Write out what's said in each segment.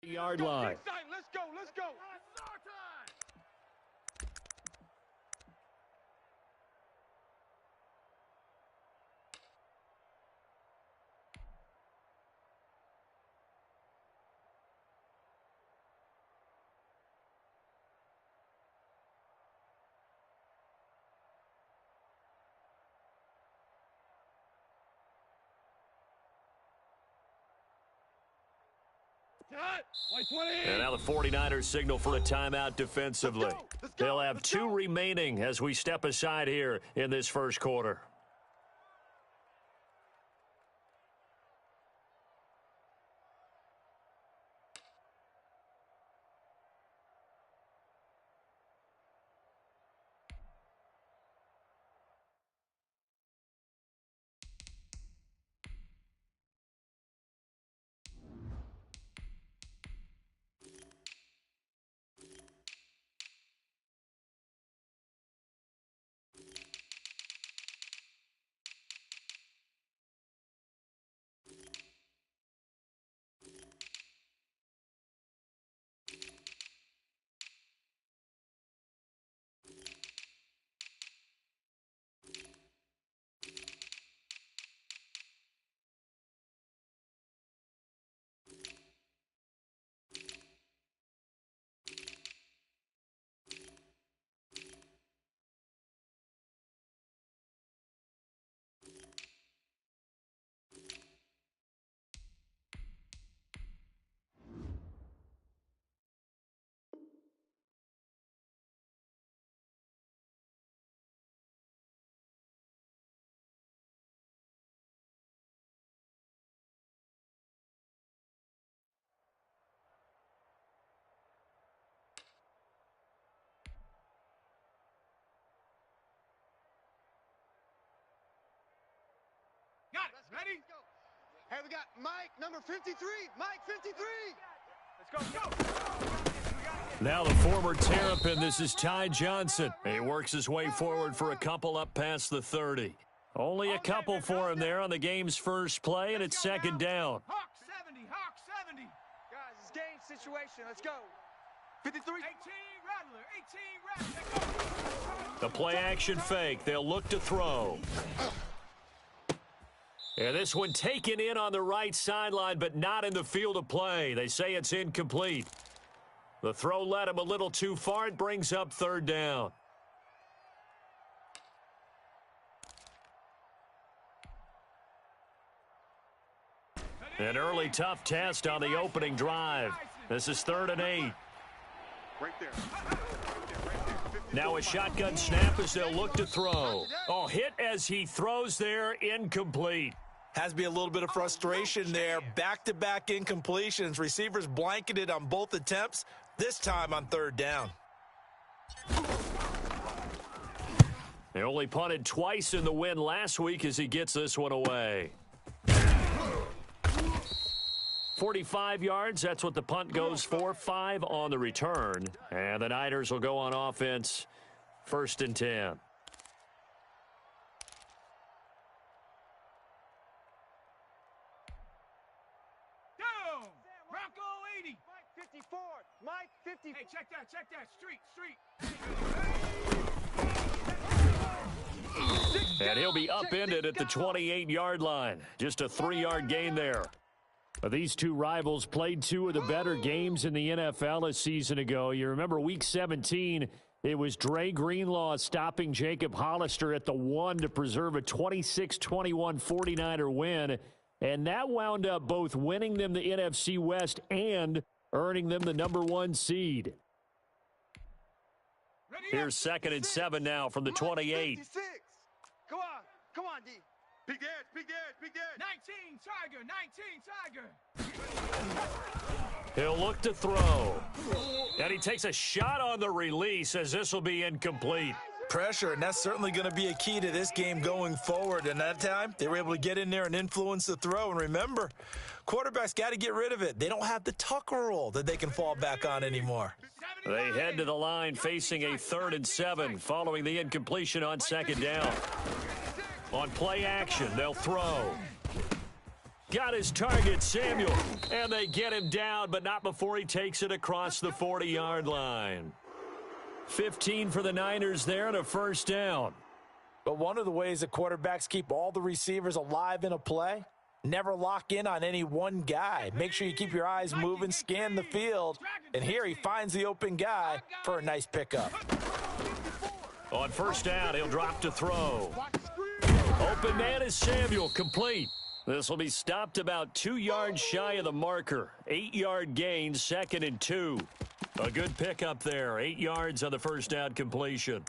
Yard line. Let's go, let's go. And now the 49ers signal for a timeout defensively. They'll have 2 remaining as we step aside here in this first quarter. Got it. Ready? Hey, we got Mike, number 53. Mike, 53. Let's go. Now the former Terrapin, this is Ty Johnson. He works his way forward for a couple up past the 30. Only a couple for him there on the game's first play, and it's second down. Hawk 70, Hawk 70. Guys, it's game situation. Let's go. 53. 18 Rattler, 18 Rattler. The play action fake. They'll look to throw. And this one taken in on the right sideline, but not in the field of play. They say it's incomplete. The throw led him a little too far. It brings up third down. An early tough test on the opening drive. This is 3rd and 8. Right there. Now a shotgun snap as they'll look to throw. Oh, hit as he throws there, incomplete. Has to be a little bit of frustration there. Back-to-back incompletions. Receivers blanketed on both attempts, this time on 3rd down. They only punted twice in the win last week as he gets this one away. 45 yards, that's what the punt goes for. 5 on the return. And the Niners will go on offense, 1st and 10. Mike, 50. Hey, check that. Street. And he'll be upended at the 28-yard line. Just a 3-yard gain there. But these two rivals played 2 of the better games in the NFL a season ago. You remember Week 17, it was Dre Greenlaw stopping Jacob Hollister at the 1 to preserve a 26-21 49er win. And that wound up both winning them the NFC West and earning them the number 1 seed. Here's 2nd and 7 now from the 28. Come on, D. Big Dad. 19 Tiger. He'll look to throw. And he takes a shot on the release as this will be incomplete. Pressure, and that's certainly going to be a key to this game going forward. And that time, they were able to get in there and influence the throw. And remember, quarterbacks got to get rid of it. They don't have the Tucker rule that they can fall back on anymore. They head to the line facing a 3rd and 7 following the incompletion on 2nd down. On play action, they'll throw. got his target, Samuel. And they get him down, but not before he takes it across the 40-yard line. 15 for the Niners there and a first down. But one of the ways that quarterbacks keep all the receivers alive in a play, never lock in on any one guy. Make sure you keep your eyes moving, scan the field, and here he finds the open guy for a nice pickup. On first down, he'll drop to throw. Open man is Samuel, complete. This will be stopped about 2 yards shy of the marker. 8-yard gain, 2nd and 2. A good pickup there, 8 yards on the first down completion.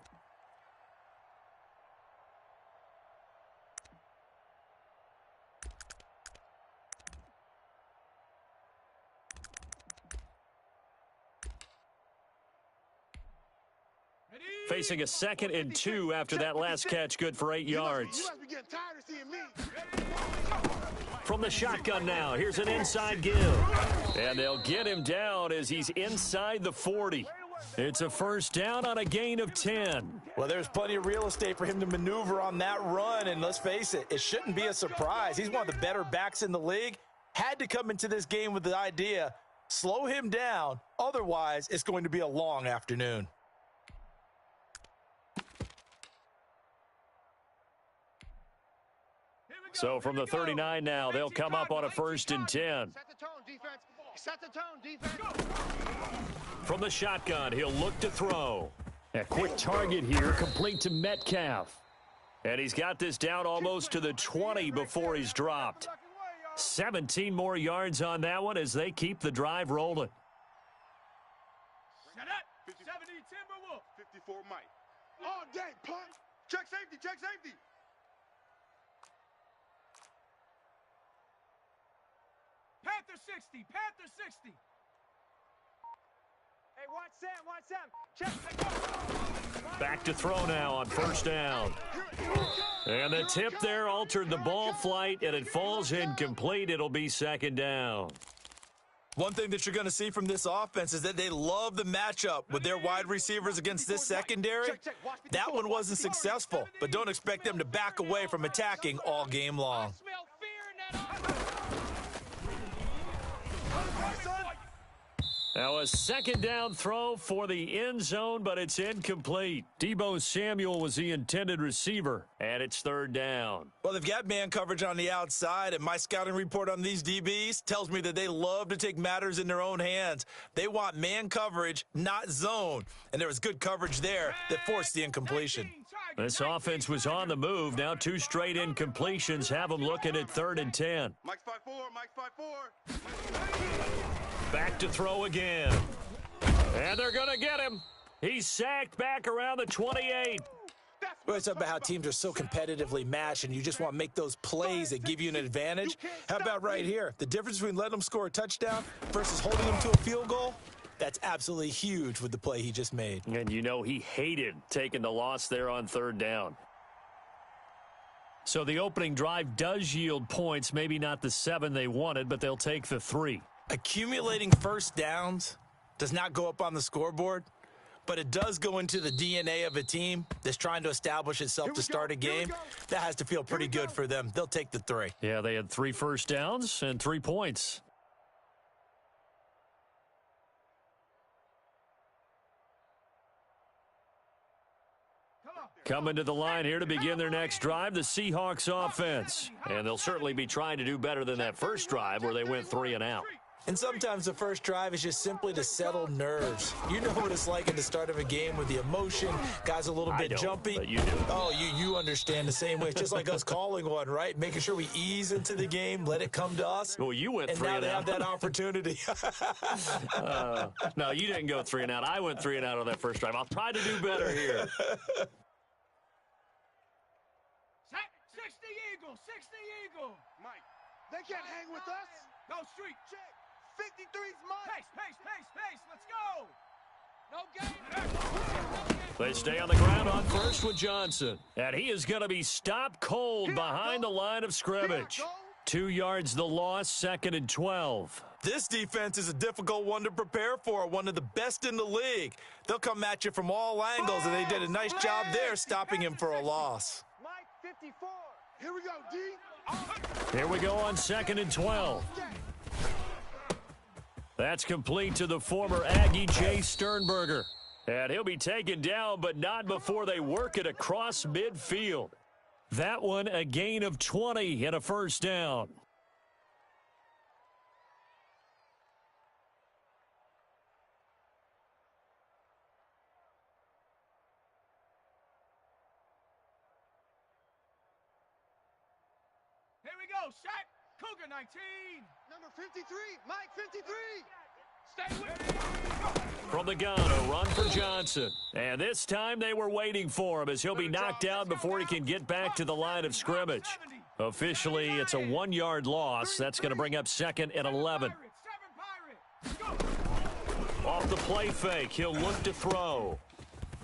Facing a 2nd and 2 after that last catch, good for 8 yards. From the shotgun now, here's an inside give. And they'll get him down as he's inside the 40. It's a first down on a gain of 10. Well, there's plenty of real estate for him to maneuver on that run, and let's face it, it shouldn't be a surprise. He's one of the better backs in the league. Had to come into this game with the idea, slow him down, otherwise it's going to be a long afternoon. So from the 39 now, they'll come up on a 1st and 10. Set the tone, defense. Set the tone, defense. From the shotgun, he'll look to throw. A quick target here, complete to Metcalf. And he's got this down almost to the 20 before he's dropped. 17 more yards on that one as they keep the drive rolling. Set up. 70 Timberwolf. 54 Mike. All day, punt. Check safety, check safety. Panther 60, Panther 60. Hey, watch Sam. Check. Back to throw now on first down. And the tip there altered the ball flight, and it falls incomplete. It'll be 2nd down. One thing that you're going to see from this offense is that they love the matchup with their wide receivers against this secondary. That one wasn't successful, but don't expect them to back away from attacking all game long. Now a 2nd down throw for the end zone, but it's incomplete. Deebo Samuel was the intended receiver, and it's 3rd down. Well, they've got man coverage on the outside, and my scouting report on these DBs tells me that they love to take matters in their own hands. They want man coverage, not zone, and there was good coverage there that forced the incompletion. This offense was on the move. Now 2 straight incompletions have them looking at 3rd and 10. Mike's 5-4, Mike's 5-4. Back to throw again. And they're going to get him. He's sacked back around the 28. We always talk about how teams are so competitively matched, and you just want to make those plays that give you an advantage. How about right here? The difference between letting them score a touchdown versus holding them to a field goal, that's absolutely huge with the play he just made. And you know he hated taking the loss there on 3rd down. So the opening drive does yield points, maybe not the 7 they wanted, but they'll take the 3. Accumulating first downs does not go up on the scoreboard, but it does go into the DNA of a team that's trying to establish itself to start a game. That has to feel pretty good for them. They'll take the 3. Yeah, they had 3 first downs and 3 points. Coming to the line here to begin their next drive, the Seahawks offense. And they'll certainly be trying to do better than that first drive where they went 3 and out. And sometimes the first drive is just simply to settle nerves. You know what it's like at the start of a game with the emotion, guys a little bit jumpy. But you do. Oh, you understand the same way. It's just like us calling one, right? Making sure we ease into the game, let it come to us. Well, you went and 3 now and they out. have that opportunity. No, you didn't go 3 and out. I went 3 and out on that first drive. I'll try to do better here. 60 Eagle, 60 Eagle. Mike, they can't hang with us. No street. Check. 53's Mike. Pace. Let's go. No game. They stay on the ground on first with Johnson. And he is going to be stopped cold behind the line of scrimmage. 2 yards the loss, 2nd and 12. This defense is a difficult one to prepare for, one of the best in the league. They'll come at you from all angles, and they did a nice job there stopping him for a loss. Mike 54. Here we go, D. Here we go on 2nd and 12. That's complete to the former Aggie, Jay Sternberger. And he'll be taken down, but not before they work it across midfield. That one, a gain of 20 and a first down. Here we go, Shaq. Cougar 19. Number 53, Mike 53. Stay with me. From the gun, a run for Johnson. And this time they were waiting for him as he'll be knocked down before he can get back to the line of scrimmage. Officially, it's a 1-yard loss. That's going to bring up 2nd and 11. Off the play fake, he'll look to throw.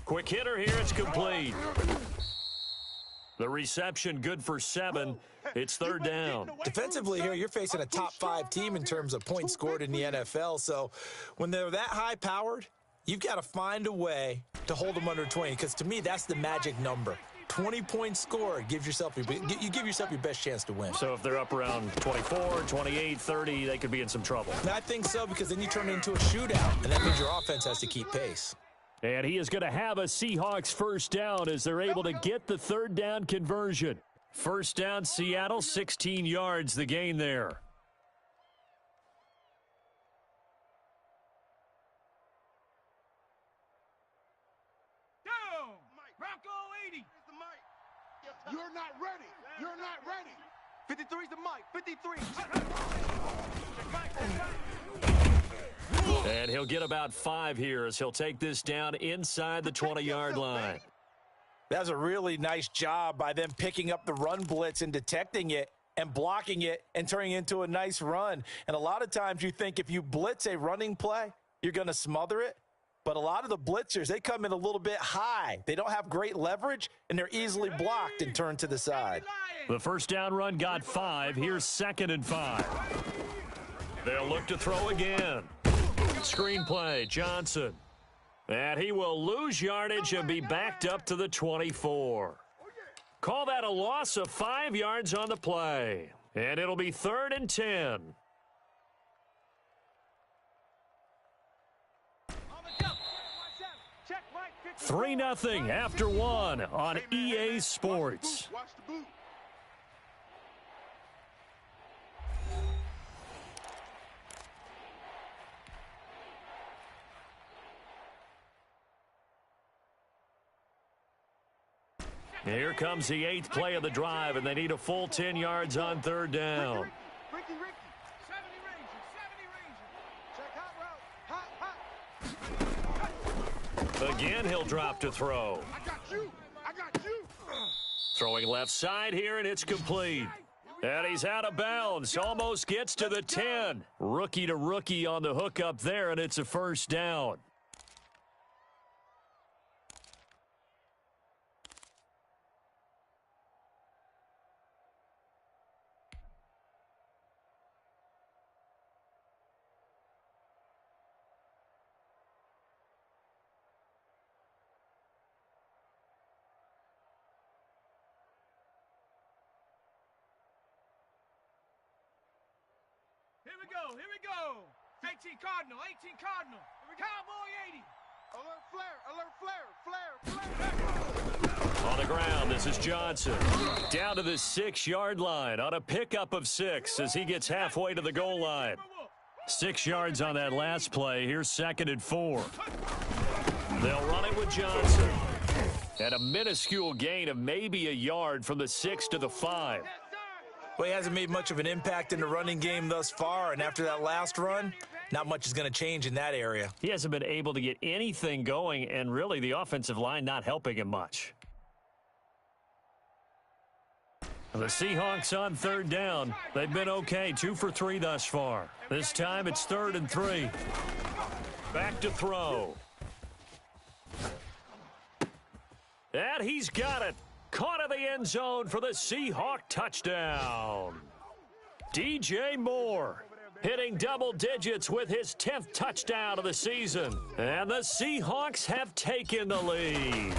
Quick hitter here, it's complete. The reception good for 7. It's 3rd down. Defensively here, you're facing a top 5 team in terms of points scored in the NFL. So when they're that high-powered, you've got to find a way to hold them under 20, because to me, that's the magic number. 20 points scored gives yourself you give yourself your best chance to win. So if they're up around 24, 28, 30, they could be in some trouble. And I think so, because then you turn it into a shootout, and that means your offense has to keep pace. And he is going to have a Seahawks first down as they're able to get the 3rd down conversion. First down, Seattle, 16 yards, the gain there. Down. Bronco 80. You're not ready. You're not ready. 53's the mic. 53. And he'll get about 5 here as he'll take this down inside the 20-yard line. That's a really nice job by them picking up the run blitz and detecting it and blocking it and turning it into a nice run. And a lot of times you think if you blitz a running play, you're going to smother it. But a lot of the blitzers, they come in a little bit high. They don't have great leverage, and they're easily blocked and turned to the side. The first down run got 5. Here's 2nd and 5. They'll look to throw again. Screenplay, Johnson. And he will lose yardage and be backed up to the 24. Call that a loss of 5 yards on the play. And it'll be 3rd and 10. 3-0 after 1 on EA Sports. Here comes the 8th play of the drive, and they need a full 10 yards on 3rd down. Ricky. 70 Ranger. Again, he'll drop to throw. I got you. Throwing left side here, and it's complete. And he's out of bounds. Almost gets to the 10. Rookie to rookie on the hook up there, and it's a first down. Here we go. 18 Cardinal. Cowboy 80. Alert flare. On the ground, this is Johnson. Down to the 6-yard line on a pickup of 6 as he gets halfway to the goal line. 6 yards on that last play. Here's 2nd and 4. They'll run it with Johnson. And a minuscule gain of maybe a yard from the 6 to the 5. Well, he hasn't made much of an impact in the running game thus far, and after that last run, not much is going to change in that area. He hasn't been able to get anything going, and really the offensive line not helping him much. The Seahawks on 3rd down. They've been okay, 2 for 3 thus far. This time it's 3rd and 3. Back to throw. And he's got it. Caught in the end zone for the Seahawk touchdown. DJ Moore hitting double digits with his 10th touchdown of the season. And the Seahawks have taken the lead.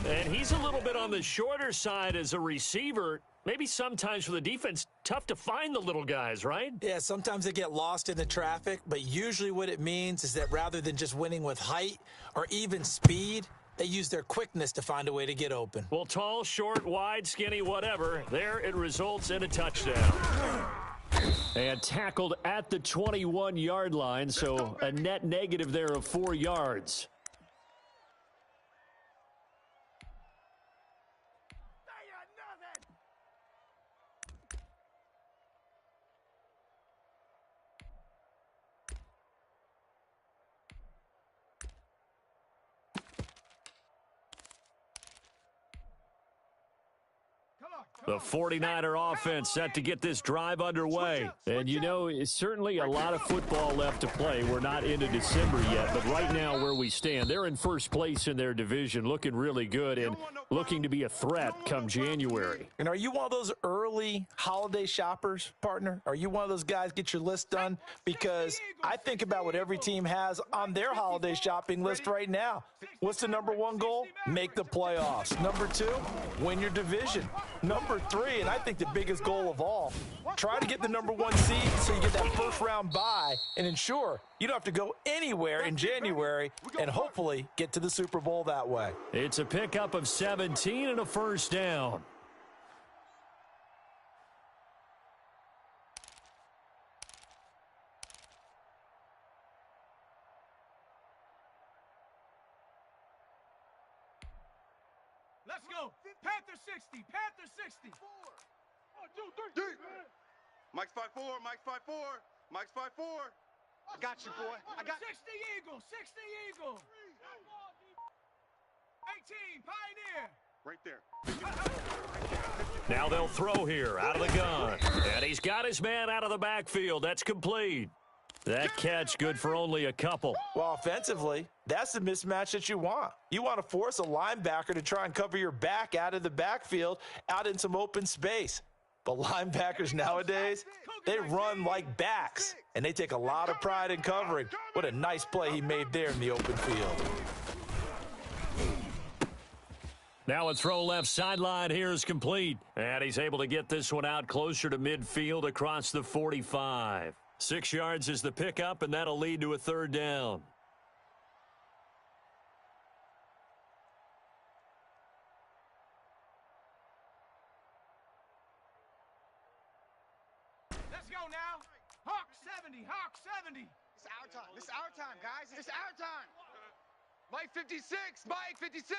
And he's a little bit on the shorter side as a receiver, Maybe sometimes for the defense, tough to find the little guys, right? Yeah, sometimes they get lost in the traffic, but usually what it means is that rather than just winning with height or even speed, they use their quickness to find a way to get open. Well, tall, short, wide, skinny, whatever, there it results in a touchdown. And tackled at the 21-yard line, so a net negative there of 4 yards. The 49er offense set to get this drive underway. And, you know, it's certainly a lot of football left to play. We're not into December yet, but right now where we stand, they're in first place in their division, looking really good and looking to be a threat come January. And are you one of those early holiday shoppers, partner? Are you one of those guys get your list done? Because I think about what every team has on their holiday shopping list right now. What's the number one goal? Make the playoffs. Number 2, win your division. Number 3, and I think the biggest goal of all, try to get the number 1 seed so you get that first round bye and ensure you don't have to go anywhere in January and hopefully get to the Super Bowl that way. It's a pickup of 17 and a first down. Let's go. Panther 60. Panther 60. 4. 1, 2, 3. Mike's 5-4. Mike's 5-4. Mike's 5-4. I got you, boy. I got 60 Eagle. 60 Eagle. 18 Pioneer. right there. Now they'll throw here out of the gun. And he's got his man out of the backfield. That's complete. That catch good for only a couple. Well, offensively, that's the mismatch that you want. You want to force a linebacker to try and cover your back out of the backfield, out in some open space. But linebackers nowadays, they run like backs, and they take a lot of pride in covering. What a nice play he made there in the open field. Now a throw left sideline here is complete. And he's able to get this one out closer to midfield across the 45. 6 yards is the pickup, and that'll lead to a third down. Let's go now. Hawk 70, Hawk 70. It's our time. This is our time, guys. It's our time. Mike 56, Mike 56.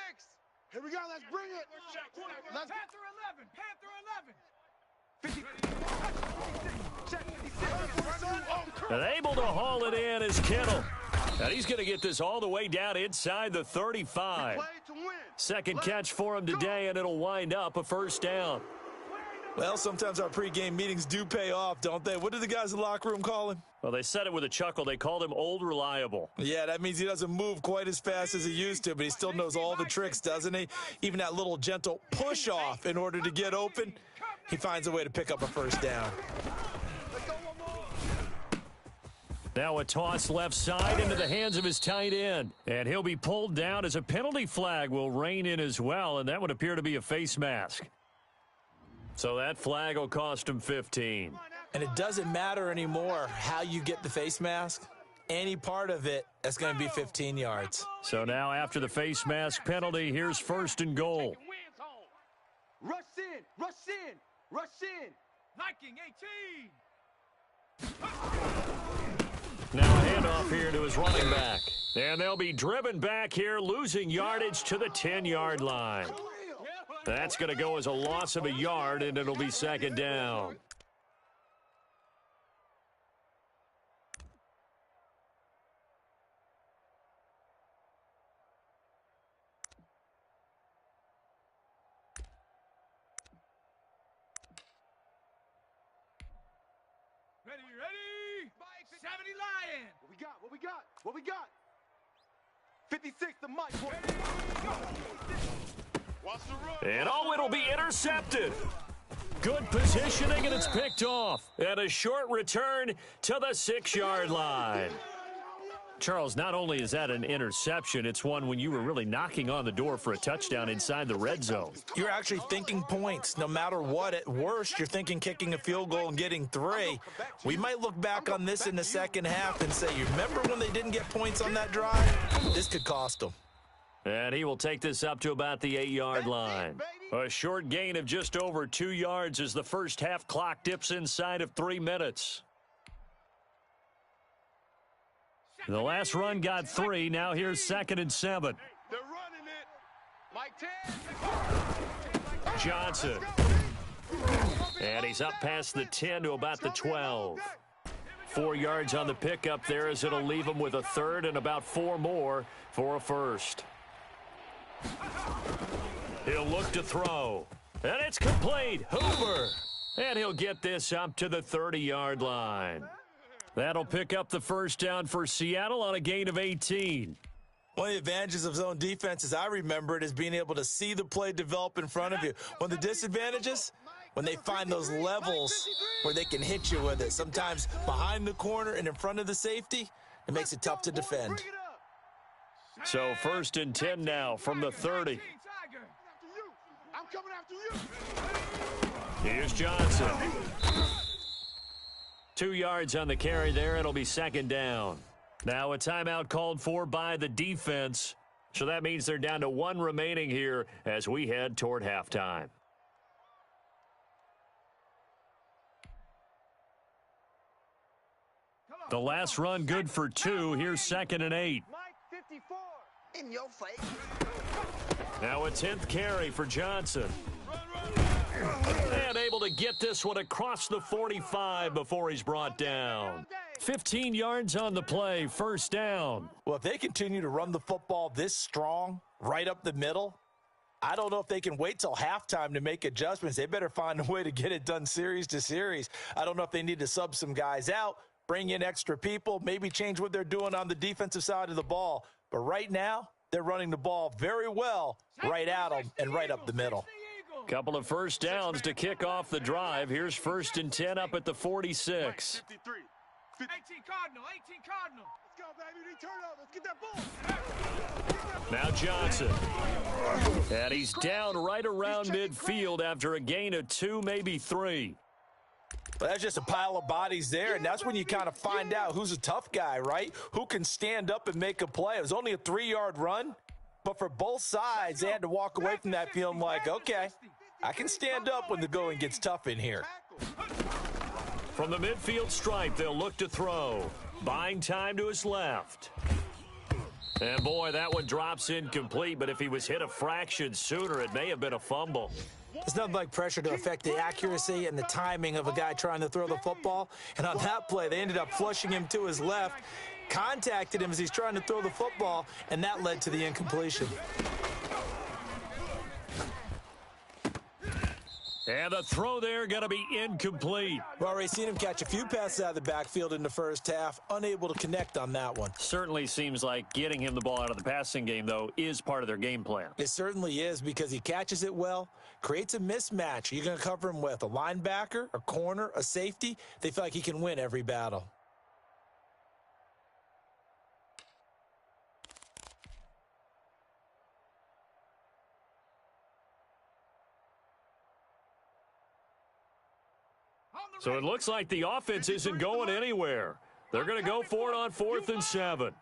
Here we go. Let's bring it. Let's Panther 11, Panther 11. And able to haul it in is Kittle. And he's going to get this all the way down inside the 35. Second catch for him today, and it'll wind up a first down. Well, sometimes our pregame meetings do pay off, don't they? What did the guys in the locker room call him? Well, they said it with a chuckle. They called him Old Reliable. Yeah, that means he doesn't move quite as fast as he used to, but he still knows all the tricks, doesn't he? Even that little gentle push-off in order to get open, he finds a way to pick up a first down. Now a toss left side into the hands of his tight end. And he'll be pulled down as a penalty flag will rein in as well, and that would appear to be a face mask. So that flag will cost him 15. And it doesn't matter anymore how you get the face mask. Any part of it, that's going to be 15 yards. So now after the face mask penalty, here's first and goal. Rush in, rush in, rush in. Viking 18. Now a handoff here to his running back. And they'll be driven back here, losing yardage to the 10-yard line. That's going to go as a loss of a yard, and it'll be second down. Ready, ready. 70 Lion. What we got? What we got? What we got? 56, the mic. And oh, it'll be intercepted. Good positioning, and it's picked off. And a short return to the 6-yard line. Charles, not only is that an interception, it's one when you were really knocking on the door for a touchdown inside the red zone. You're actually thinking points. No matter what, at worst, you're thinking kicking a field goal and getting 3. We might look back on this in the second half and say, you remember when they didn't get points on that drive? This could cost them. And he will take this up to about the 8-yard line. A short gain of just over 2 yards as the first half clock dips inside of 3 minutes. The last run got 3. Now here's 2nd and 7. They're running it. Mike 10. Johnson. And he's up past the 10 to about the 12. 4 yards on the pickup there as it'll leave him with a 3rd and about 4 more for a first. He'll look to throw. And it's complete. Hoover. And he'll get this up to the 30-yard line. That'll pick up the first down for Seattle on a gain of 18. One of the advantages of zone defense, as I remember it, is being able to see the play develop in front of you. One of the disadvantages, when they find those levels where they can hit you with it. Sometimes behind the corner and in front of the safety, it makes it tough to defend. So 1st and 10 now from the 30. I'm coming after you. Here's Johnson. 2 yards on the carry there. It'll be 2nd down. Now a timeout called for by the defense. So that means they're down to 1 remaining here as we head toward halftime. The last run good for 2. Here's 2nd and 8. Mike 54. In your face. Now a 10th carry for Johnson. And able to get this one across the 45 before he's brought down. 15 yards on the play, 1st down. Well, if they continue to run the football this strong, right up the middle, I don't know if they can wait till halftime to make adjustments. They better find a way to get it done series to series. I don't know if they need to sub some guys out, bring in extra people, maybe change what they're doing on the defensive side of the ball. But right now, they're running the ball very well right at them and right up the middle. Couple of first downs to kick off the drive. Here's 1st and 10 up at the 46. 53. 18 Cardinal. 18 Cardinal. Let's go, baby. Turn it over. Let's get that ball. Now Johnson. And he's down right around midfield after a gain of 2, maybe 3. Well, that's just a pile of bodies there, and that's when you kind of find out who's a tough guy, right? Who can stand up and make a play. It was only a 3-yard run, but for both sides, they had to walk away from that feeling like, okay, I can stand up when the going gets tough in here. From the midfield stripe, they'll look to throw. Buying time to his left. And boy, that one drops incomplete, but if he was hit a fraction sooner, it may have been a fumble. There's nothing like pressure to affect the accuracy and the timing of a guy trying to throw the football. And on that play, they ended up flushing him to his left, contacted him as he's trying to throw the football, and that led to the incompletion. And the throw there going to be incomplete. We've already seen him catch a few passes out of the backfield in the first half, unable to connect on that one. Certainly seems like getting him the ball out of the passing game, though, is part of their game plan. It certainly is because he catches it well, creates a mismatch. You're going to cover him with a linebacker, a corner, a safety. They feel like he can win every battle. So it looks like the offense isn't going anywhere. They're going to go for it on 4th and 7.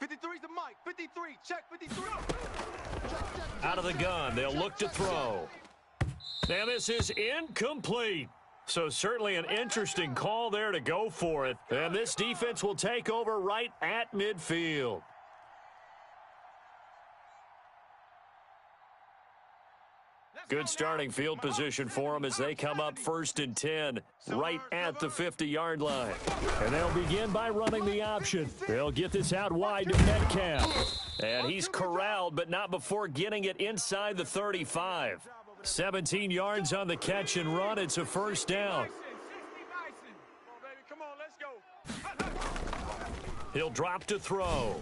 53's the Mike. 53. Check 53. Out of the gun, they'll look to throw. And this is incomplete. So certainly an interesting call there to go for it. And this defense will take over right at midfield. Good starting field position for them as they come up 1st and 10 right at the 50-yard line. And they'll begin by running the option. They'll get this out wide to Metcalf. And he's corralled, but not before getting it inside the 35. 17 yards on the catch and run. It's a 1st down. He'll drop to throw.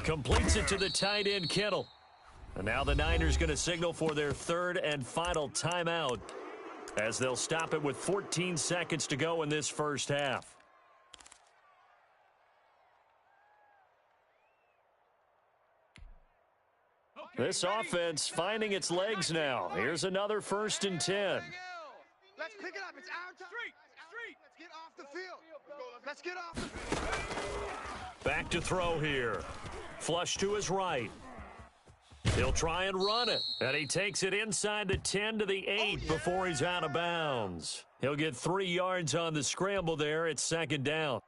Completes it to the tight end, Kittle. And now the Niners going to signal for their 3rd and final timeout as they'll stop it with 14 seconds to go in this first half. This offense finding its legs now. Here's another 1st and 10. Let's pick it up. It's our time. Street. Let's get off the field. Let's get off the field. Back to throw here. Flush to his right. He'll try and run it. And he takes it inside the 10 to the 8 before he's out of bounds. He'll get 3 yards on the scramble there. It's 2nd down.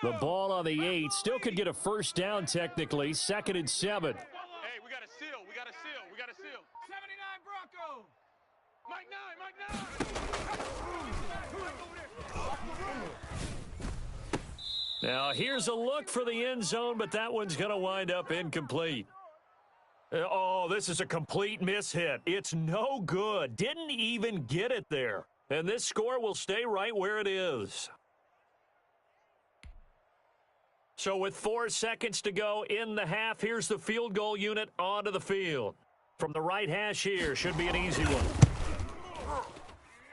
The ball on the 8. Still could get a 1st down technically. 2nd and 7. Hey, we got a seal. We got a seal. 79 Bronco. Mike 9. Now here's a look for the end zone, but that one's going to wind up incomplete. Oh, this is a complete mishit. It's no good. Didn't even get it there. And this score will stay right where it is. So with 4 seconds to go in the half, here's the field goal unit onto the field. From the right hash here, should be an easy one.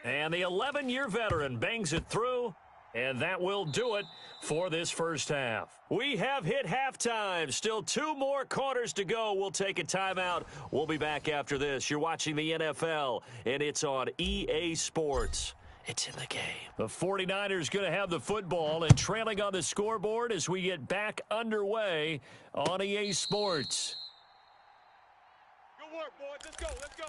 And the 11-year veteran bangs it through, and that will do it for this first half. We have hit halftime. Still 2 more quarters to go. We'll take a timeout. We'll be back after this. You're watching the NFL, and it's on EA Sports. It's in the game. The 49ers going to have the football and trailing on the scoreboard as we get back underway on EA Sports. Good work, boys. Let's go.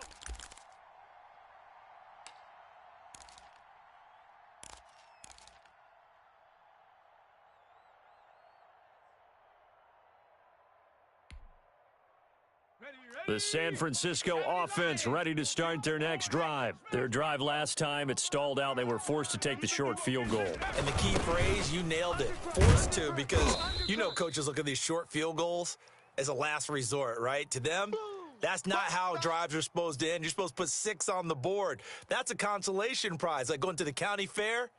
The San Francisco offense ready to start their next drive. Their drive last time, it stalled out. They were forced to take the short field goal. And the key phrase, you nailed it. Forced to, because you know coaches look at these short field goals as a last resort, right? To them, that's not how drives are supposed to end. You're supposed to put 6 on the board. That's a consolation prize. Like going to the county fair,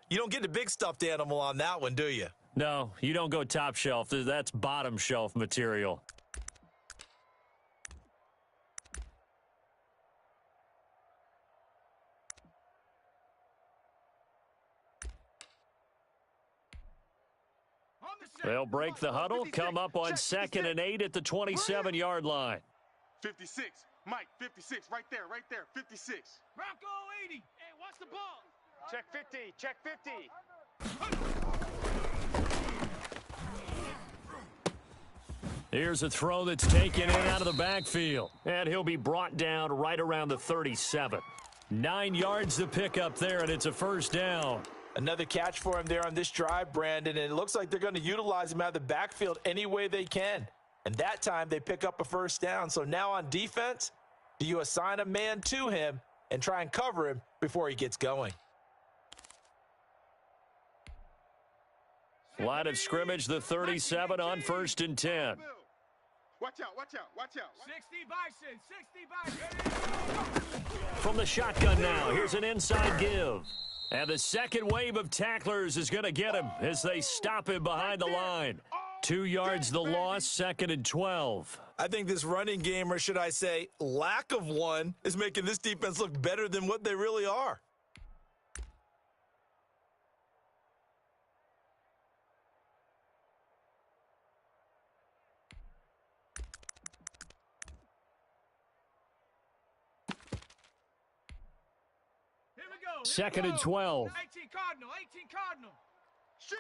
you don't get the big stuffed animal on that one, do you? No, you don't go top shelf. That's bottom shelf material. They'll break the huddle, come up on 2nd and 8 at the 27-yard line. 56. Mike, 56. Right there. 56. Bronco 80. Hey, watch the ball. Check 50. Check 50. Here's a throw that's taken in out of the backfield. And he'll be brought down right around the 37. 9 yards to pick up there, and it's a 1st down. Another catch for him there on this drive, Brandon, and it looks like they're going to utilize him out of the backfield any way they can. And that time they pick up a 1st down. So now on defense, do you assign a man to him and try and cover him before he gets going? Line of scrimmage, the 37 on 1st and 10. Watch out. 60 Bison. From the shotgun now, here's an inside give. And the second wave of tacklers is going to get him as they stop him behind the line. 2 yards the loss, 2nd and 12. I think this running game, or should I say lack of one, is making this defense look better than what they really are. Here we go. 2nd and 12. 18 Cardinal. Ship.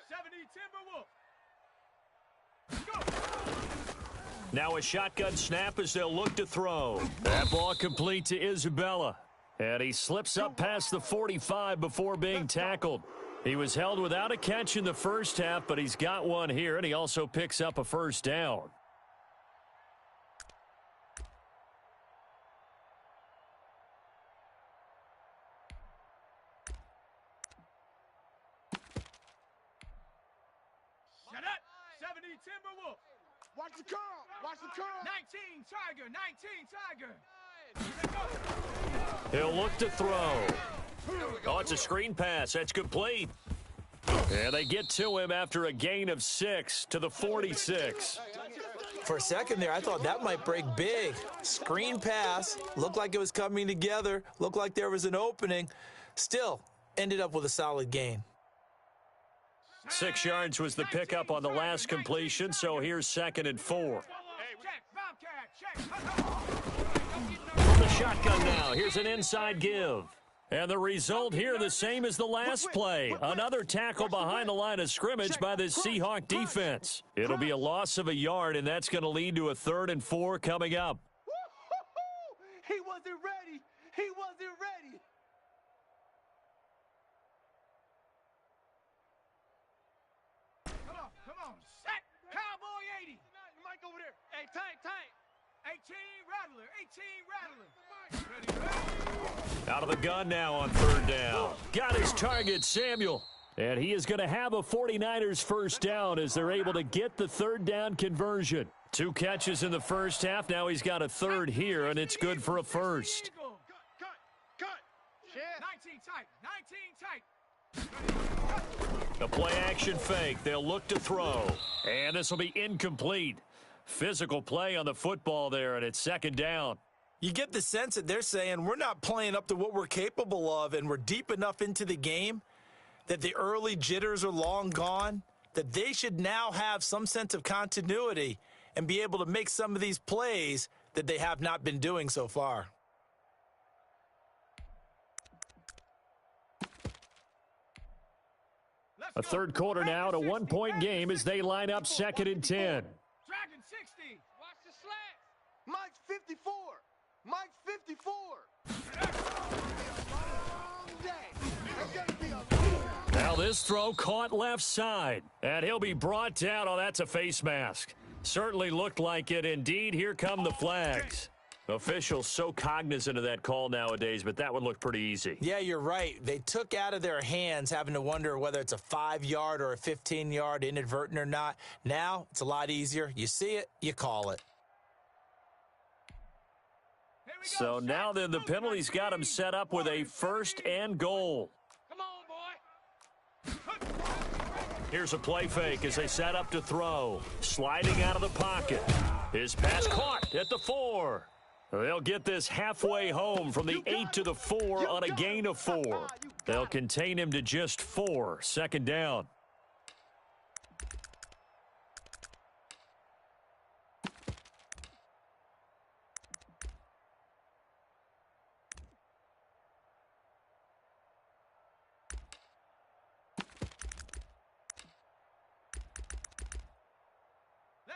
70 Timberwolf. Now a shotgun snap as they'll look to throw. That ball complete to Isabella. And he slips up past the 45 before being tackled. He was held without a catch in the first half, but he's got one here, and he also picks up a 1st down. Shut up. 70 Timberwolf. Watch the curl. 19 Tiger. He'll look to throw. Oh, it's a screen pass. That's complete. And they get to him after a gain of 6 to the 46. For a second there, I thought that might break big. Screen pass, looked like it was coming together, looked like there was an opening. Still, ended up with a solid gain. 6 yards was the pickup on the last completion, so here's 2nd and 4. From the shotgun now, here's an inside give. And the result here the same as the last play. Another tackle behind the line of scrimmage by this Seahawk defense. It'll be a loss of a yard, and that's going to lead to a 3rd and 4 coming up. He wasn't ready. He wasn't ready. Come on. Set. Cowboy 80. Mike over there. Hey, tight. 18 Rattler. Out of the gun now on 3rd down. Got his target, Samuel. And he is going to have a 49ers first down as they're able to get the 3rd down conversion. 2 catches in the first half. Now he's got a 3rd here, and it's good for a first. Cut. 19 tight. The play action fake. They'll look to throw. And this will be incomplete. Physical play on the football there, and it's 2nd down. You get the sense that they're saying we're not playing up to what we're capable of, and we're deep enough into the game that the early jitters are long gone, that they should now have some sense of continuity and be able to make some of these plays that they have not been doing so far. A 3rd quarter now, a 1-point game as they line up 2nd and 10. Dragon 60. Watch the slats. Mike's 54. Mike's 54. Now this throw caught left side, and he'll be brought down. Oh, that's a face mask. Certainly looked like it. Indeed, here come the flags. Officials so cognizant of that call nowadays, but that one looked pretty easy. Yeah, you're right. They took out of their hands having to wonder whether it's a 5-yard or a 15-yard inadvertent or not. Now it's a lot easier. You see it, you call it. So now then the penalty's got him set up with a 1st and goal. Come on, boy. Here's a play fake as they set up to throw. Sliding out of the pocket. His pass caught at the 4. They'll get this halfway home from the 8 to the 4 on a gain of 4. They'll contain him to just 4. 2nd down.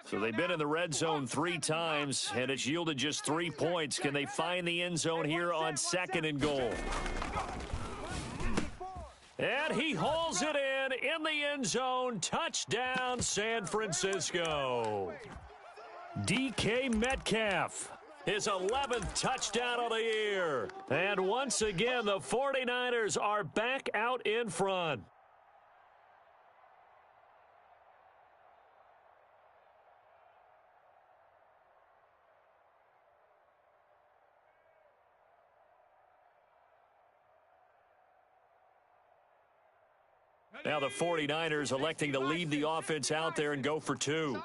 So they've been in the red zone 3 times, and it's yielded just 3 points. Can they find the end zone here on 2nd and goal? And he hauls it in the end zone. Touchdown, San Francisco. DK Metcalf, his 11th touchdown of the year. And once again, the 49ers are back out in front. Now the 49ers electing to leave the offense out there and go for 2.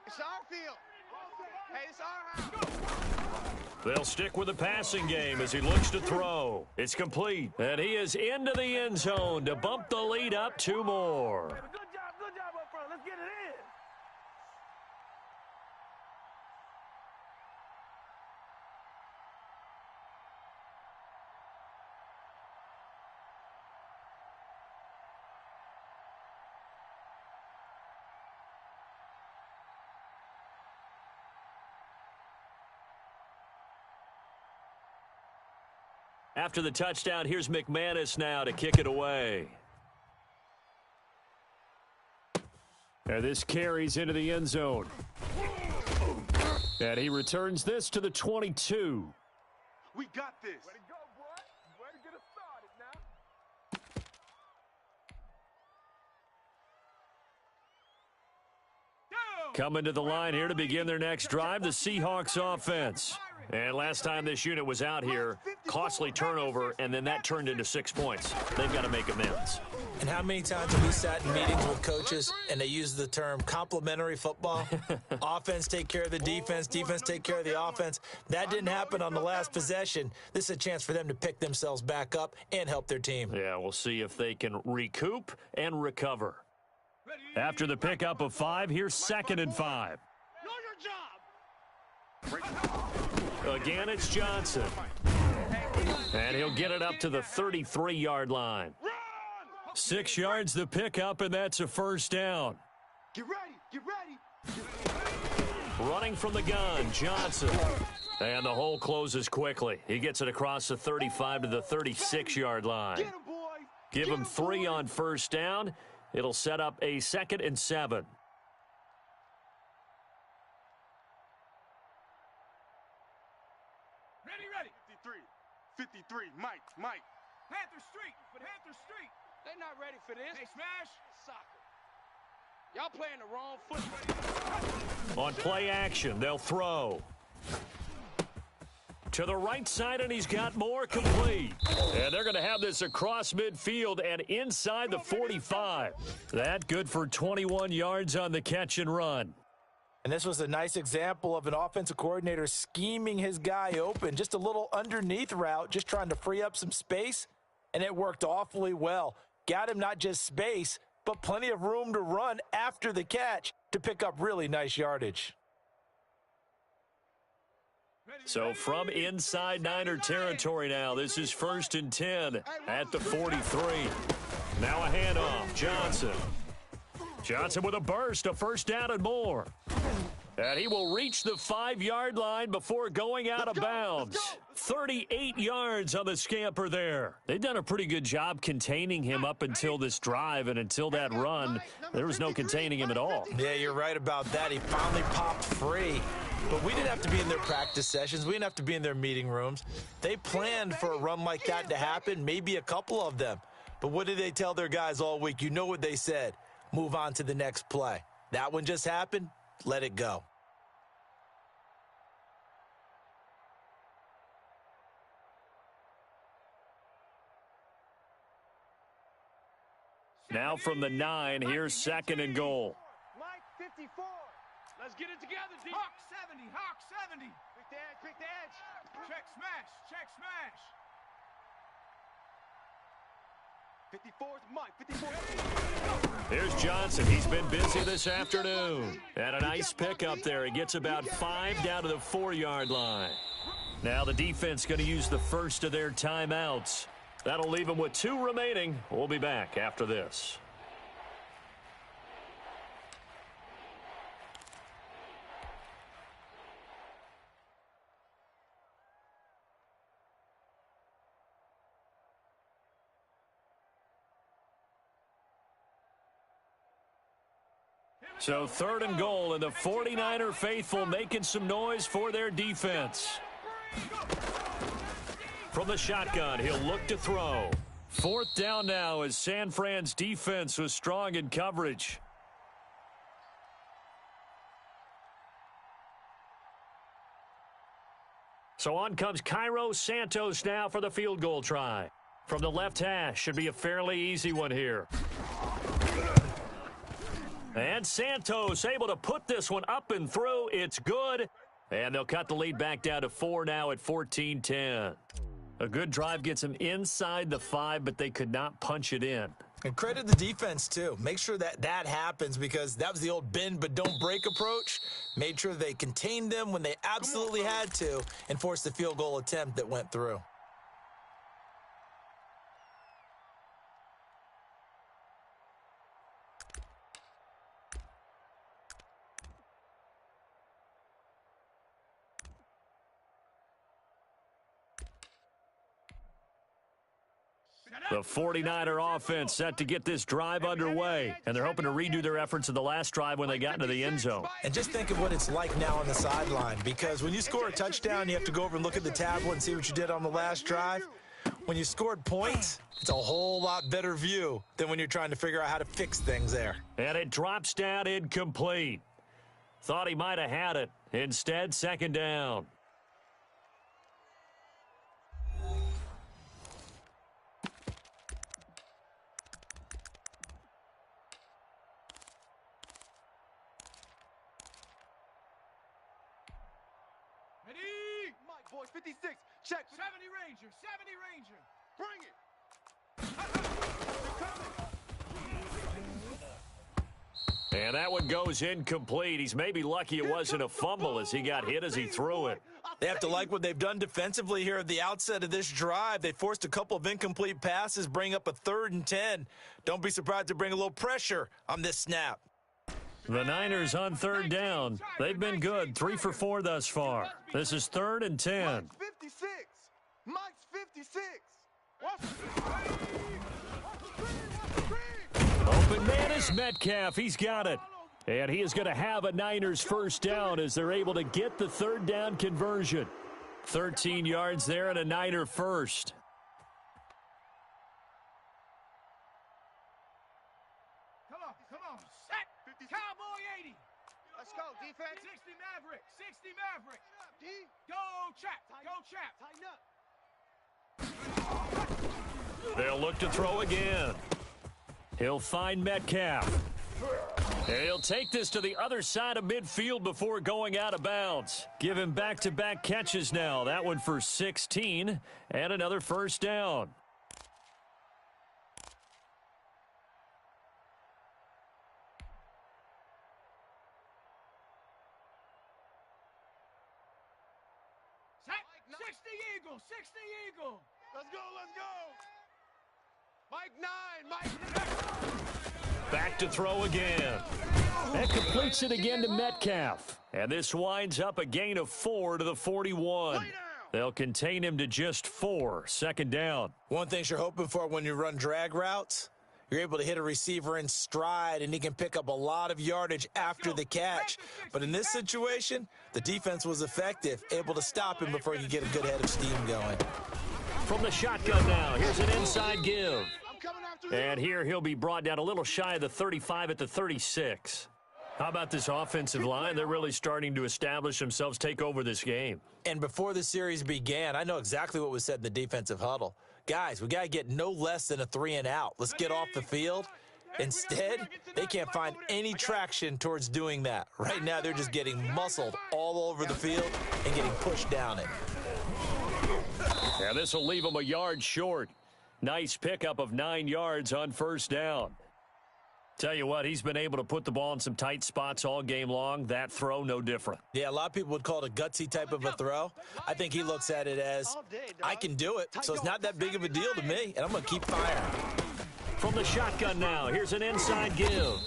It's our field. Hey, it's our house. They'll stick with the passing game as he looks to throw. It's complete, and he is into the end zone to bump the lead up 2 more. Good job up front. Let's get it in. After the touchdown, here's McManus now to kick it away. And this carries into the end zone. And he returns this to the 22. We got this. Way to go, boy. Way to get us started now. Coming to the line here to begin their next drive, the Seahawks offense. And last time this unit was out here, costly turnover, and then that turned into 6 points. They've got to make amends. And how many times have we sat in meetings with coaches and they use the term complementary football? Offense take care of the defense, defense take care of the offense. That didn't happen on the last possession. This is a chance for them to pick themselves back up and help their team. Yeah, we'll see if they can recoup and recover. After the pickup of 5, here's 2nd and 5. Know your job. Again, it's Johnson. And he'll get it up to the 33-yard line. 6 yards the pickup, and that's a first down. Get ready, get ready. Running from the gun, Johnson. And the hole closes quickly. He gets it across the 35 to the 36-yard line. Get him, boys. Give him 3 on first down. It'll set up a 2nd and 7. Ready. 53, Mike. Panther Street. They're not ready for this. Hey, smash. Soccer. Y'all playing the wrong football. On play action, they'll throw. To the right side, and he's got more, complete. And they're going to have this across midfield and inside the 45. That good for 21 yards on the catch and run. And this was a nice example of an offensive coordinator scheming his guy open. Just a little underneath route, just trying to free up some space, and it worked awfully well. Got him not just space, but plenty of room to run after the catch to pick up really nice yardage. So from inside Niner territory now, this is 1st and 10 at the 43. Now a handoff, Johnson with a burst, a first down and more. And he will reach the 5-yard line before going out of bounds. 38 yards on the scamper there. They've done a pretty good job containing him up until this drive, and until that run, there was no containing him at all. Yeah, you're right about that. He finally popped free. But we didn't have to be in their practice sessions. We didn't have to be in their meeting rooms. They planned for a run like that to happen, maybe a couple of them. But what did they tell their guys all week? You know what they said. Move on to the next play. That one just happened. Let it go. Now from the 9, here's 2nd and goal. Mike 54. Let's get it together, D. Hawk 70. Quick the edge. Check smash. 54 is Mike. 54. Here's Johnson. He's been busy this afternoon. And a nice pickup there. He gets about 5 down to the 4-yard line. Now the defense going to use the first of their timeouts. That'll leave them with 2 remaining. We'll be back after this. So 3rd and goal, and the 49er faithful making some noise for their defense. From the shotgun, he'll look to throw. 4th down now as San Fran's defense was strong in coverage. So on comes Cairo Santos now for the field goal try. From the left hash, should be a fairly easy one here. And Santos able to put this one up and through. It's good. And they'll cut the lead back down to 4 now at 14-10. A good drive gets them inside the 5, but they could not punch it in. And credit the defense, too. Make sure that happens, because that was the old bend but don't break approach. Made sure they contained them when they absolutely had to and forced the field goal attempt that went through. The 49er offense set to get this drive underway, and they're hoping to redo their efforts in the last drive when they got into the end zone. And just think of what it's like now on the sideline, because when you score a touchdown, you have to go over and look at the tablet and see what you did on the last drive. When you scored points, it's a whole lot better view than when you're trying to figure out how to fix things there. And it drops down incomplete. Thought he might have had it. Instead, 2nd down. 56. Check. 70 Ranger. 70 Ranger. Bring it. And that one goes incomplete. He's maybe lucky it wasn't a fumble as he got hit as he threw it. They have to like what they've done defensively here at the outset of this drive. They forced a couple of incomplete passes, bring up a 3rd and 10. Don't be surprised to bring a little pressure on this snap. The Niners on 3rd down. They've been good, 3 for 4 thus far. This is 3rd and 10. Mike's 56. Mike's 56. Open man is Metcalf. He's got it. And he is going to have a Niners first down as they're able to get the 3rd down conversion. 13 yards there and a Niner first. Come on. Set. Cowboy 80. Let's go, defense. 60 Maverick. 60 Maverick. D. Go, Chap. Go, Chap. Tighten up. They'll look to throw again. He'll find Metcalf. And he'll take this to the other side of midfield before going out of bounds. Give him back-to-back catches now. That one for 16 and another first down. Set. 60 Eagle. 60 Eagle. Let's go. Mike 9. Back to throw again. That completes it again to Metcalf. And this winds up a gain of 4 to the 41. They'll contain him to just 4. 2nd down. One thing you're hoping for when you run drag routes, you're able to hit a receiver in stride, and he can pick up a lot of yardage after the catch. But in this situation, the defense was effective, able to stop him before you get a good head of steam going. From the shotgun now, here's an inside give. And here he'll be brought down a little shy of the 35 at the 36. How about this offensive line? They're really starting to establish themselves, take over this game. And before the series began, I know exactly what was said in the defensive huddle. Guys, we got to get no less than a 3 and out. Let's get off the field. Instead, they can't find any traction towards doing that. Right now, they're just getting muscled all over the field and getting pushed down it. And this will leave them a yard short. Nice pickup of 9 yards on first down. Tell you what, he's been able to put the ball in some tight spots all game long. That throw, no different. Yeah, a lot of people would call it a gutsy type of a throw. I think he looks at it as, I can do it, so it's not that big of a deal to me, and I'm going to keep firing. From the shotgun now, here's an inside give.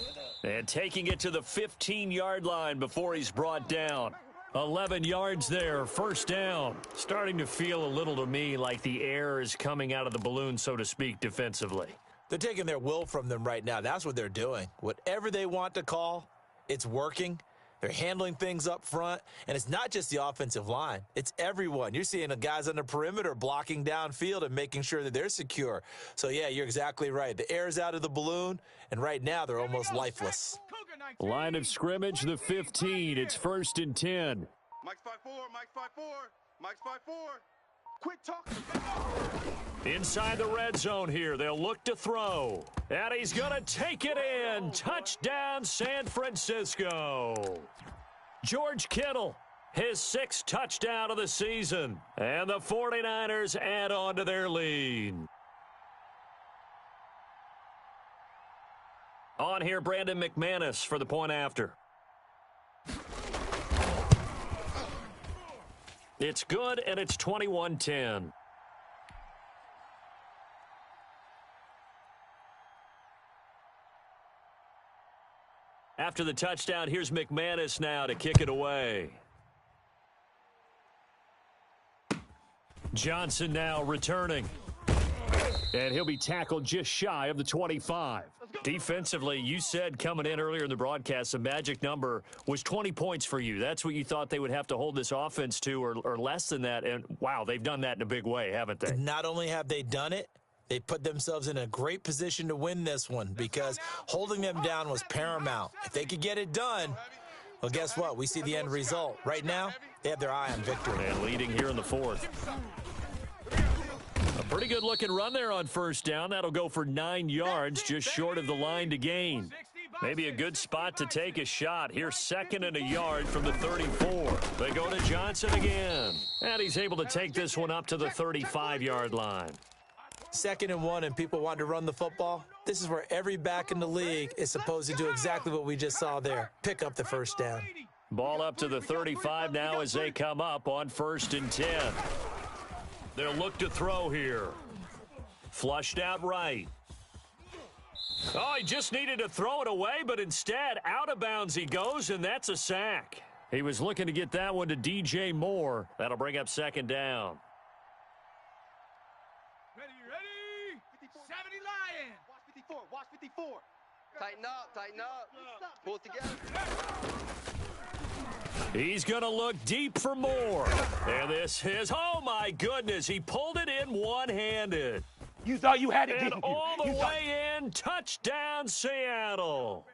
And taking it to the 15-yard line before he's brought down. 11 yards there, first down. Starting to feel a little to me like the air is coming out of the balloon, so to speak, defensively. They're taking their will from them right now. That's what they're doing. Whatever they want to call, it's working. They're handling things up front, and it's not just the offensive line. It's everyone. You're seeing the guys on the perimeter blocking downfield and making sure that they're secure. So, yeah, you're exactly right. The air's out of the balloon, and right now they're almost lifeless. Line of scrimmage, the 15. It's 1st and 10. Mike's 5-4, Mike's 5-4, Mike's 5-4. Quit talking. Inside the red zone here, they'll look to throw. And he's going to take it in. Touchdown, San Francisco. George Kittle, his 6th touchdown of the season. And the 49ers add on to their lead. On here, Brandon McManus for the point after. It's good, and it's 21-10. After the touchdown, here's McManus now to kick it away. Johnson now returning. And he'll be tackled just shy of the 25. Defensively, you said coming in earlier in the broadcast, the magic number was 20 points for you. That's what you thought they would have to hold this offense to, or less than that. And, wow, they've done that in a big way, haven't they? Not only have they done it, they put themselves in a great position to win this one because holding them down was paramount. If they could get it done, well, guess what? We see the end result. Right now, they have their eye on victory. And leading here in the 4th. A pretty good looking run there on first down. That'll go for 9 yards, just short of the line to gain. Maybe a good spot to take a shot. Here's 2nd and a yard from the 34. They go to Johnson again. And he's able to take this one up to the 35-yard line. 2nd and 1 and people want to run the football. This is where every back in the league is supposed to do exactly what we just saw there. Pick up the first down. Ball up to the 35 now as they come up on 1st and 10. They'll look to throw here. Flushed out right. Oh, he just needed to throw it away, but instead, out of bounds he goes, and that's a sack. He was looking to get that one to DJ Moore. That'll bring up 2nd down. Ready. 70 Lion. Watch 54. Tighten up. Pull it together. He's going to look deep for Moore. And this is, oh my goodness, he pulled it in one-handed. You thought you had it, and all the way in, touchdown Seattle.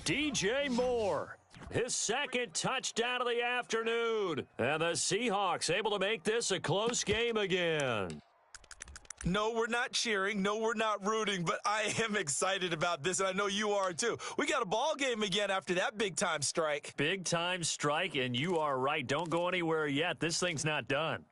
DJ Moore, his 2nd touchdown of the afternoon. And the Seahawks able to make this a close game again. No, we're not cheering. No, we're not rooting, but I am excited about this, and I know you are too. We got a ball game again after that big-time strike. Big-time strike, and you are right. Don't go anywhere yet. This thing's not done.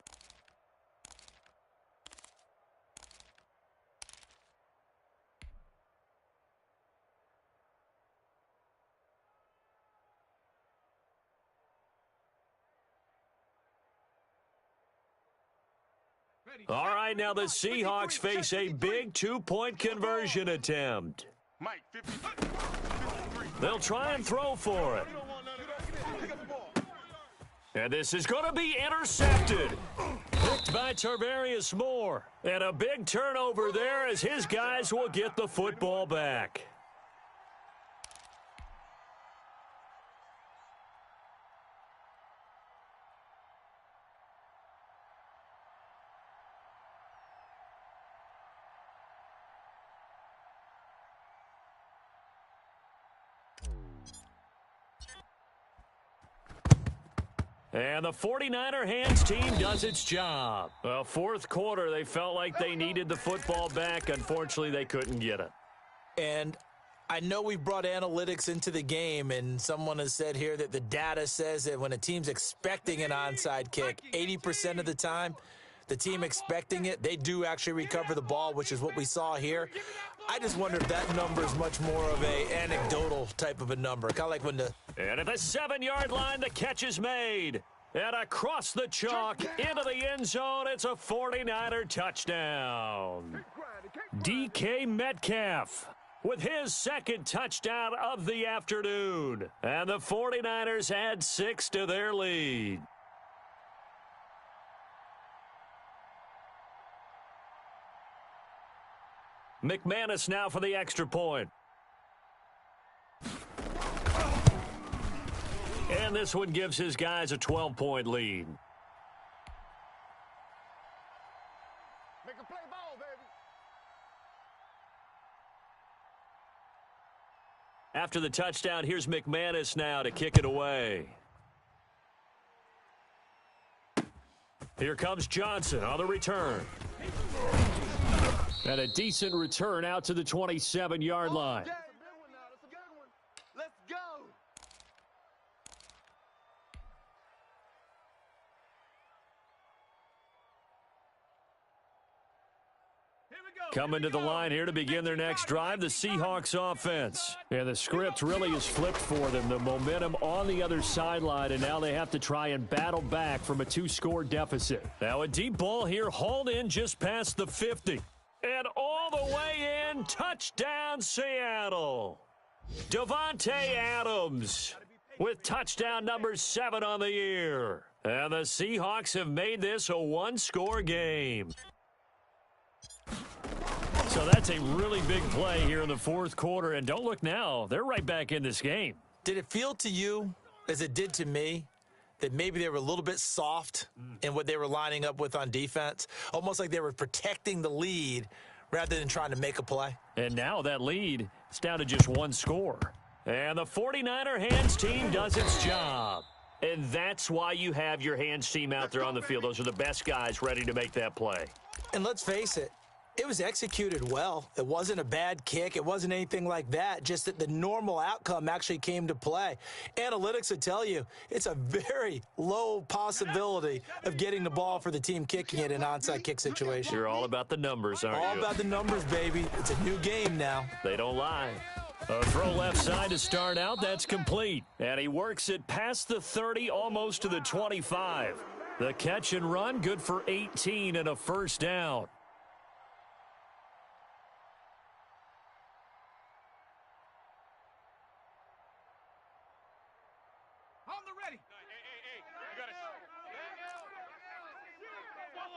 All right, now the Seahawks face a big 2-point conversion attempt. They'll try and throw for it. And this is going to be intercepted. Picked by Tarvarius Moore. And a big turnover there as his guys will get the football back. And the 49er hands team does its job. Well, 4th quarter, they felt like they needed the football back. Unfortunately, they couldn't get it. And I know we brought analytics into the game, and someone has said here that the data says that when a team's expecting an onside kick, 80% of the time, the team expecting it, they do actually recover the ball, which is what we saw here. I just wonder if that number is much more of a anecdotal type of a number, kind of like when the... And at the 7-yard line, the catch is made. And across the chalk, into the end zone, it's a 49er touchdown. DK Metcalf with his 2nd touchdown of the afternoon. And the 49ers add 6 to their lead. McManus now for the extra point. And this one gives his guys a 12-point lead. Make a play ball, baby. After the touchdown, here's McManus now to kick it away. Here comes Johnson on the return. And a decent return out to the 27-yard line. Let's go. Coming to the line here to begin their next drive, the Seahawks offense. And the script really is flipped for them. The momentum on the other sideline, and now they have to try and battle back from a 2-score deficit. Now a deep ball here, hauled in just past the 50. And all the way in, touchdown Seattle. Davante Adams with touchdown number 7 on the year. And the Seahawks have made this a 1-score game. So that's a really big play here in the 4th quarter. And don't look now, they're right back in this game. Did it feel to you, as it did to me, that maybe they were a little bit soft in what they were lining up with on defense? Almost like they were protecting the lead rather than trying to make a play. And now that lead is down to just 1 score. And the 49er hands team does its job. And that's why you have your hands team out there on the field. Those are the best guys ready to make that play. And let's face it, It was executed well. It wasn't a bad kick. It wasn't anything like that. Just that the normal outcome actually came to play. Analytics would tell you it's a very low possibility of getting the ball for the team kicking it in an onside kick situation. You're all about the numbers, aren't you? All about the numbers, baby. It's a new game now. They don't lie. A throw left side to start out. That's complete. And he works it past the 30, almost to the 25. The catch and run, good for 18 and a first down.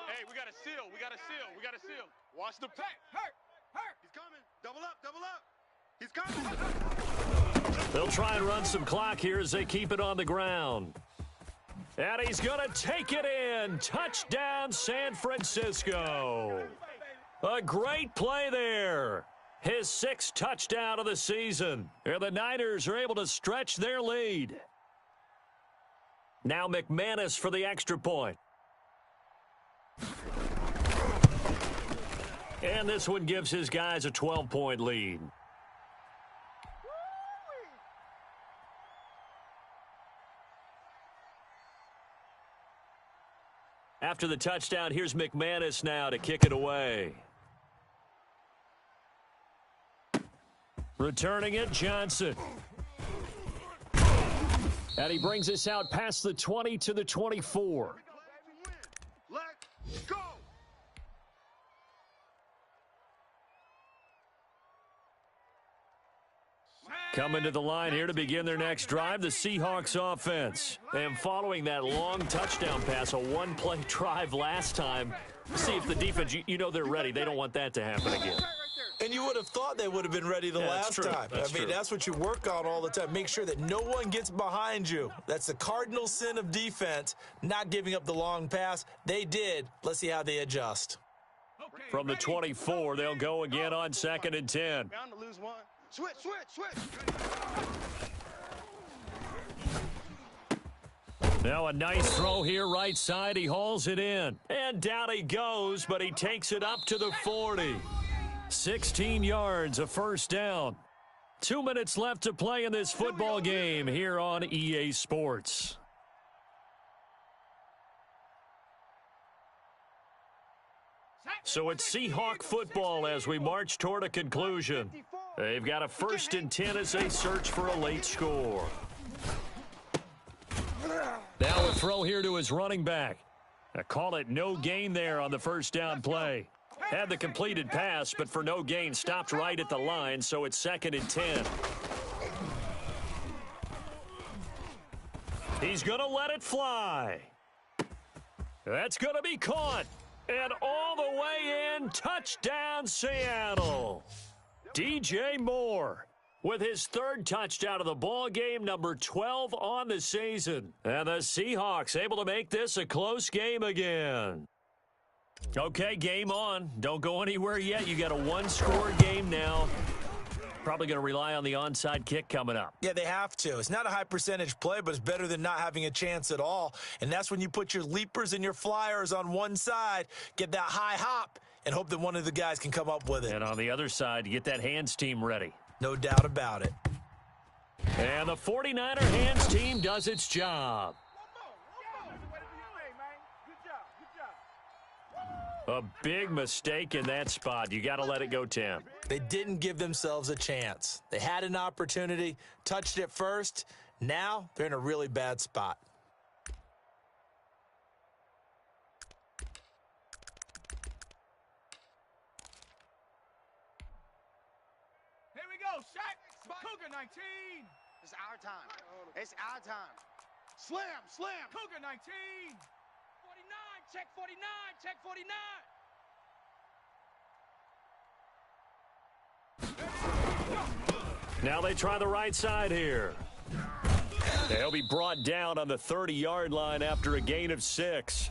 Hey, we got a seal. We got a seal. We got a seal. Watch the pack. Hurt. He's coming. Double up. Double up. He's coming. They'll try and run some clock here as they keep it on the ground. And he's going to take it in. Touchdown, San Francisco. A great play there. His 6th touchdown of the season. And the Niners are able to stretch their lead. Now McManus for the extra point. And this one gives his guys a 12-point lead. After the touchdown, here's McManus now to kick it away. Returning it, Johnson. And he brings us out past the 20 to the 24. Let's go. Coming to the line here to begin their next drive, the Seahawks offense. And following that long touchdown pass, a one-play drive last time, see if the defense, you know they're ready. They don't want that to happen again. And you would have thought they would have been ready the last time. That's what you work on all the time. Make sure that no one gets behind you. That's the cardinal sin of defense, not giving up the long pass. They did. Let's see how they adjust. From the 24, they'll go again on 2nd and 10. Bound to lose one. Switch. Now a nice throw here, right side. He hauls it in. And down he goes, but he takes it up to the 40. 16 yards, a first down. 2 minutes left to play in this football game here on EA Sports. So it's Seahawk football as we march toward a conclusion. They've got a 1st and 10 as they search for a late score. Now a throw here to his running back. I call it no gain there on the first down play. Had the completed pass, but for no gain, stopped right at the line, so it's 2nd and 10. He's going to let it fly. That's going to be caught. And all the way in, touchdown Seattle. DJ Moore with his 3rd touchdown of the ball game, number 12 on the season. And the Seahawks able to make this a close game again. Okay, game on. Don't go anywhere yet. You got a 1-score game now. Probably going to rely on the onside kick coming up. Yeah, they have to. It's not a high percentage play, but it's better than not having a chance at all. And that's when you put your leapers and your flyers on one side, get that high hop, and hope that one of the guys can come up with it. And on the other side, you get that hands team ready. No doubt about it. And the 49er hands team does its job. A big mistake in that spot. You got to let it go, Tim. They didn't give themselves a chance. They had an opportunity, touched it first. Now they're in a really bad spot. Here we go, Shaq. Cougar 19. It's our time. It's our time. Slam. Cougar 19. 49, check 49, check 49. Now they try the right side here. They'll be brought down on the 30-yard line after a gain of 6.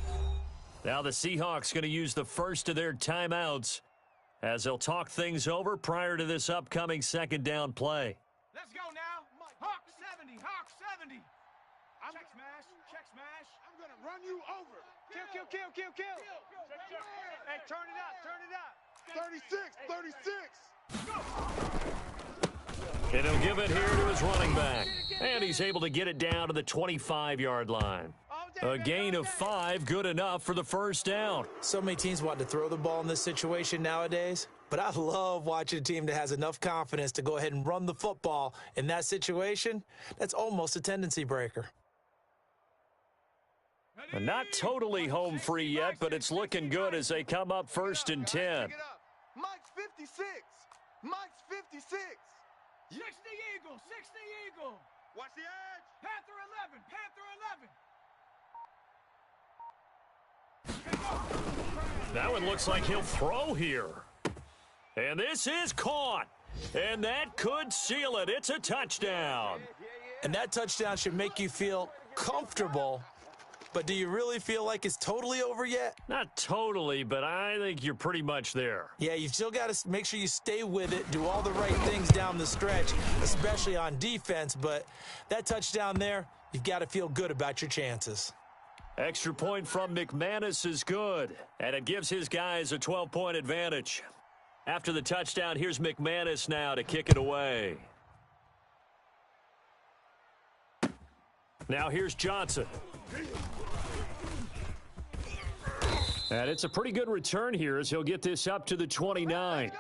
Now the Seahawks going to use the first of their timeouts as they'll talk things over prior to this upcoming 2nd down play. Let's go now. Hawk 70, Hawk 70. Check smash. I'm going to run you over. Kill. Hey, turn it up. And he'll give it here to his running back. And he's able to get it down to the 25-yard line. A gain of 5, good enough for the first down. So many teams want to throw the ball in this situation nowadays, but I love watching a team that has enough confidence to go ahead and run the football in that situation. That's almost a tendency breaker. And not totally home free yet, but it's looking good as they come up 1st and 10. Mike's 56. Mike's 56. 60 Eagle, 60 Eagle. Watch the edge. Panther 11, Panther 11. That one looks like he'll throw here. And this is caught. And that could seal it. It's a touchdown. And that touchdown should make you feel comfortable. But do you really feel like it's totally over yet? Not totally, but I think you're pretty much there. Yeah, you've still got to make sure you stay with it, do all the right things down the stretch, especially on defense. But that touchdown there, you've got to feel good about your chances. Extra point from McManus is good, and it gives his guys a 12-point advantage. After the touchdown, here's McManus now to kick it away. Now here's Johnson. And it's a pretty good return here as he'll get this up to the 29.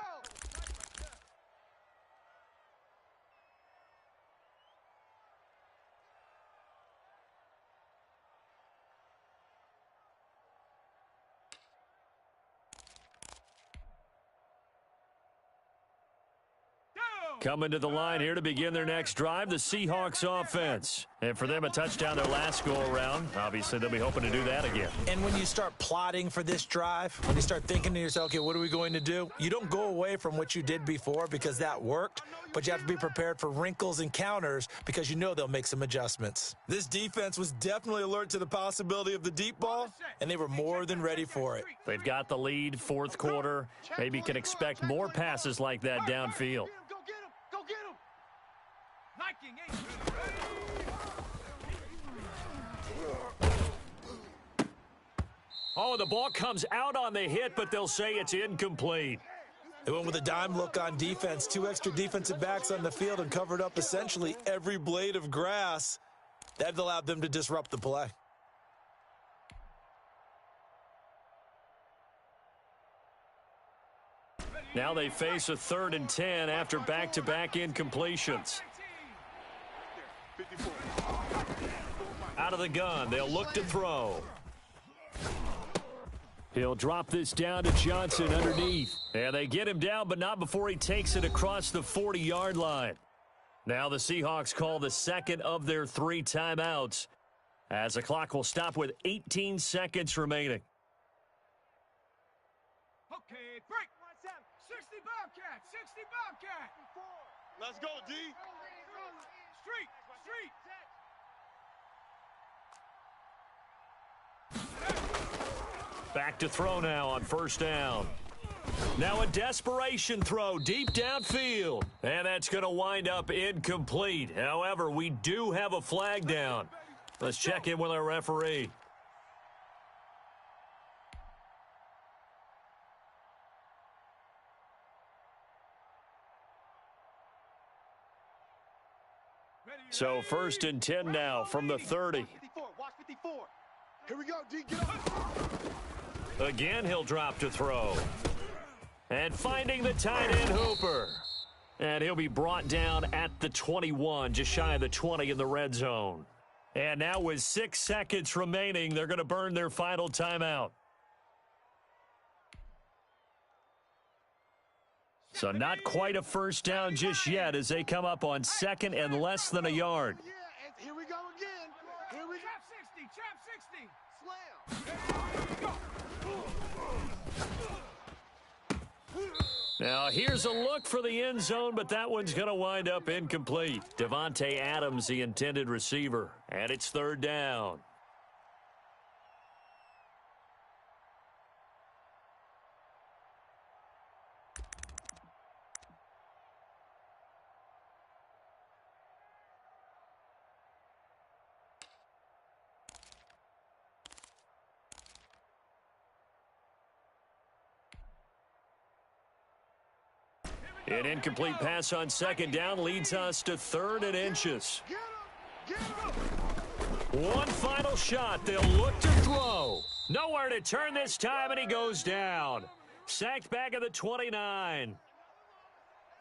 Coming to the line here to begin their next drive, the Seahawks offense. And for them, a touchdown their last go-around. Obviously, they'll be hoping to do that again. And when you start plotting for this drive, when you start thinking to yourself, okay, what are we going to do? You don't go away from what you did before because that worked, but you have to be prepared for wrinkles and counters because you know they'll make some adjustments. This defense was definitely alert to the possibility of the deep ball, and they were more than ready for it. They've got the lead, 4th quarter. Maybe can expect more passes like that downfield. Go get him! Viking 8. Oh, the ball comes out on the hit, but they'll say it's incomplete. They went with a dime look on defense, 2 extra defensive backs on the field and covered up essentially every blade of grass. That allowed them to disrupt the play. Now they face a 3rd and 10 after back-to-back incompletions. Out of the gun, they'll look to throw. He'll drop this down to Johnson underneath. And they get him down, but not before he takes it across the 40-yard line. Now the Seahawks call the second of their 3 timeouts, as the clock will stop with 18 seconds remaining. Okay, break. 60 Bobcat, 60 Bobcat. Let's go, D. Street. Back to throw now on 1st down. Now a desperation throw deep downfield. And that's going to wind up incomplete. However, we do have a flag down. Let's check in with our referee. So 1st and 10 now from the 30. Watch 54. Here we go, D. Get up. Again, he'll drop to throw. And finding the tight end Hooper. And he'll be brought down at the 21, just shy of the 20 in the red zone. And now with 6 seconds remaining, they're going to burn their final timeout. So not quite a first down just yet as they come up on 2nd and less than a yard. Yeah, and here we go again. Here we go. Chap 60. Slam. Now here's a look for the end zone, but that one's going to wind up incomplete. Devontae Adams, the intended receiver, and it's 3rd down. An incomplete pass on second down leads us to 3rd and inches. One final shot. They'll look to throw. Nowhere to turn this time, and he goes down. Sacked back at the 29.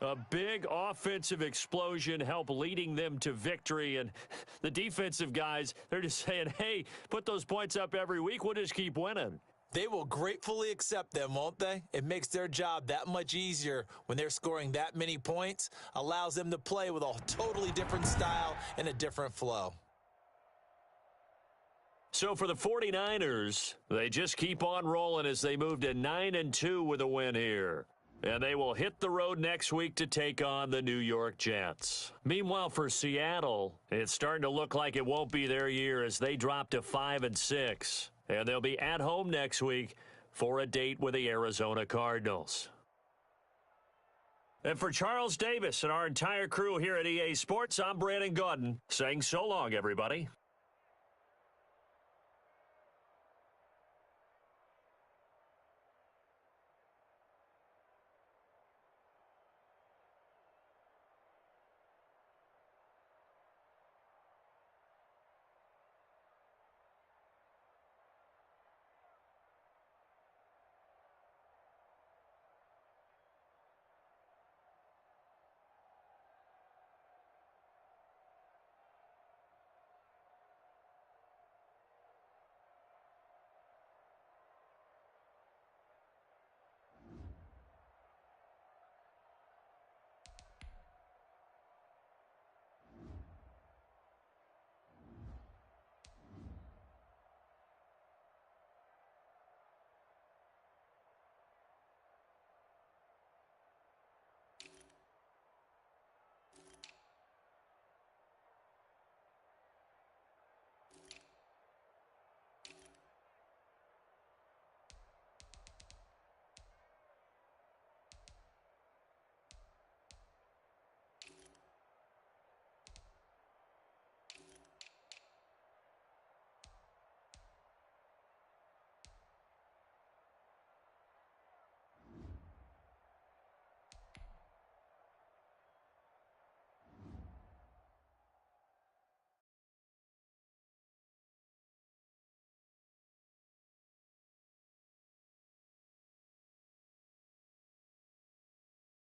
A big offensive explosion helped leading them to victory. And the defensive guys, they're just saying, hey, put those points up every week. We'll just keep winning. They will gratefully accept them, won't they? It makes their job that much easier when they're scoring that many points. Allows them to play with a totally different style and a different flow. So for the 49ers, they just keep on rolling as they move to 9-2 with a win here. And they will hit the road next week to take on the New York Jets. Meanwhile, for Seattle, it's starting to look like it won't be their year as they drop to 5-6. And they'll be at home next week for a date with the Arizona Cardinals. And for Charles Davis and our entire crew here at EA Sports, I'm Brandon Gaudin saying so long, everybody.